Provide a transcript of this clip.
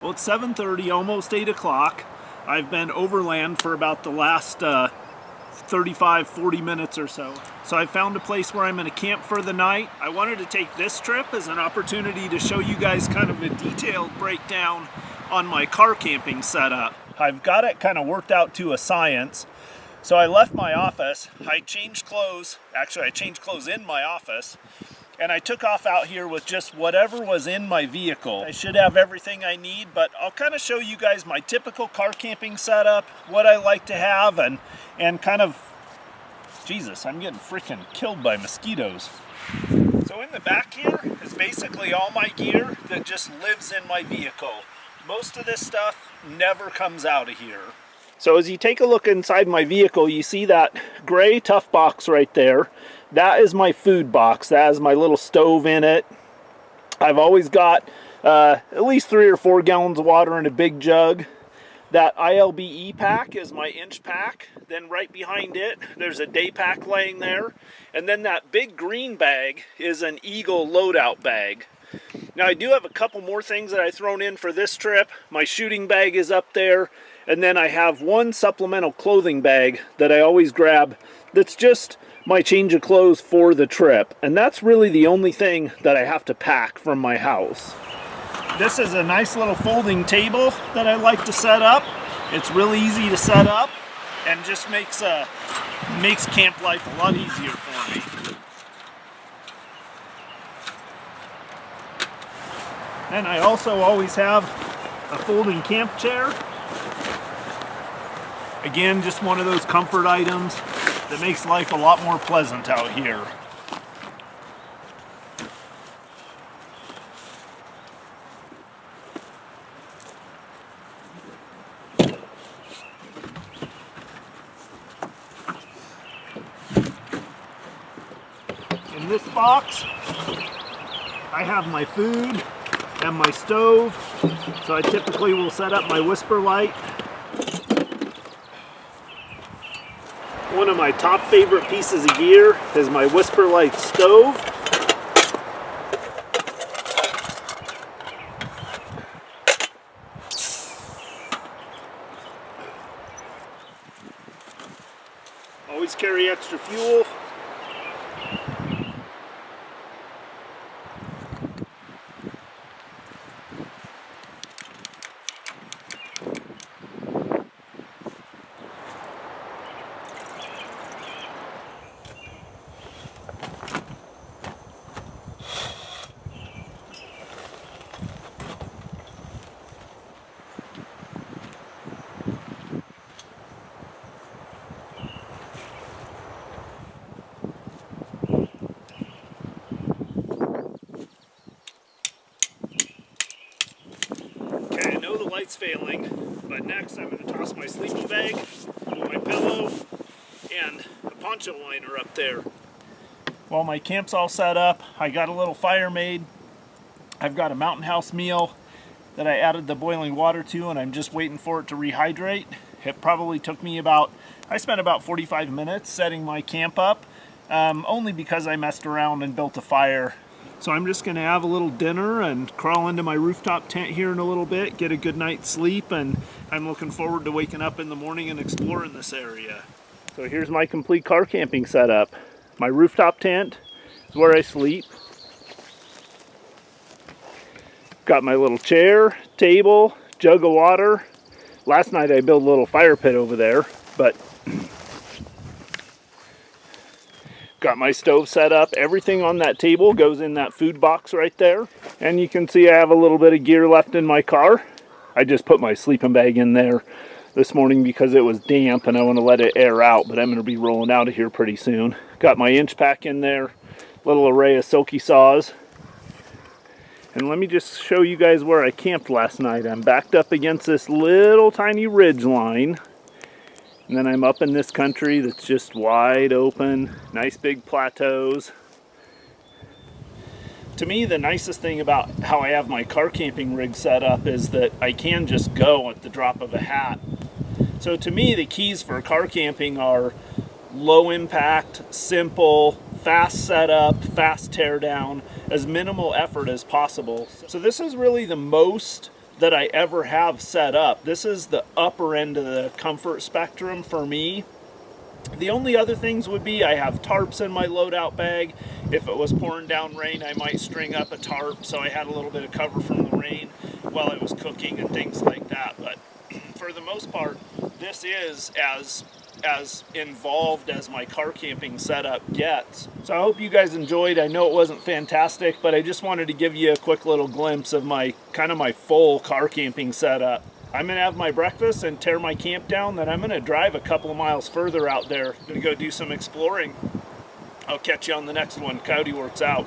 Well, it's 7:30, almost 8 o'clock. I've been overland for about the last 35-40 minutes or so. So I found a place where I'm going to camp for the night. I wanted to take this trip as an opportunity to show you guys kind of a detailed breakdown on my car camping setup. I've got it kind of worked out to a science. So I left my office, I changed clothes, actually I changed clothes in my office, and I took off out here with just whatever was in my vehicle. I should have everything I need, but I'll kind of show you guys my typical car camping setup, what I like to have, and kind of, Jesus, I'm getting freaking killed by mosquitoes. So in the back here is basically all my gear that just lives in my vehicle. Most of this stuff never comes out of here. So as you take a look inside my vehicle, you see that gray tough box right there. That is my food box. That has my little stove in it. I've always got at least 3 or 4 gallons of water in a big jug. That ILBE pack is my inch pack. Then right behind it, there's a day pack laying there. And then that big green bag is an Eagle loadout bag. Now I do have a couple more things that I've thrown in for this trip. My shooting bag is up there. And then I have one supplemental clothing bag that I always grab that's just my change of clothes for the trip. And that's really the only thing that I have to pack from my house. This is a nice little folding table that I like to set up. It's really easy to set up and just makes camp life a lot easier for me. And I also always have a folding camp chair. Again, just one of those comfort items that makes life a lot more pleasant out here. In this box, I have my food and my stove. So I typically will set up my whisper light. One of my top favorite pieces of gear is my Whisper Light stove. Always carry extra fuel. Light's failing, but next I'm going to toss my sleeping bag, my pillow, and a poncho liner up there. While my camp's all set up, I got a little fire made. I've got a Mountain House meal that I added the boiling water to, and I'm just waiting for it to rehydrate. It probably took me I spent about 45 minutes setting my camp up, only because I messed around and built a fire. So I'm just going to have a little dinner and crawl into my rooftop tent here in a little bit, get a good night's sleep, and I'm looking forward to waking up in the morning and exploring this area. So here's my complete car camping setup. My rooftop tent is where I sleep. Got my little chair, table, jug of water. Last night I built a little fire pit over there, but got my stove set up. Everything on that table goes in that food box right there. And you can see I have a little bit of gear left in my car. I just put my sleeping bag in there this morning because it was damp and I want to let it air out, but I'm going to be rolling out of here pretty soon. Got my inch pack in there, little array of silky saws. And let me just show you guys where I camped last night. I'm backed up against this little tiny ridge line. And then I'm up in this country that's just wide open, nice big plateaus. To me, the nicest thing about how I have my car camping rig set up is that I can just go at the drop of a hat. So to me, the keys for car camping are low impact, simple, fast setup, fast tear down, as minimal effort as possible. So this is really the most that I ever have set up. This is the upper end of the comfort spectrum for me. The only other things would be I have tarps in my loadout bag. If it was pouring down rain, I might string up a tarp so I had a little bit of cover from the rain while I was cooking and things like that. But for the most part, this is as involved as my car camping setup gets. So I hope you guys enjoyed. I know it wasn't fantastic, but I just wanted to give you a quick little glimpse of my my full car camping setup. I'm gonna have my breakfast and tear my camp down, then I'm gonna drive a couple of miles further out there. Gonna go do some exploring. I'll catch you on the next one. Coyote Works out.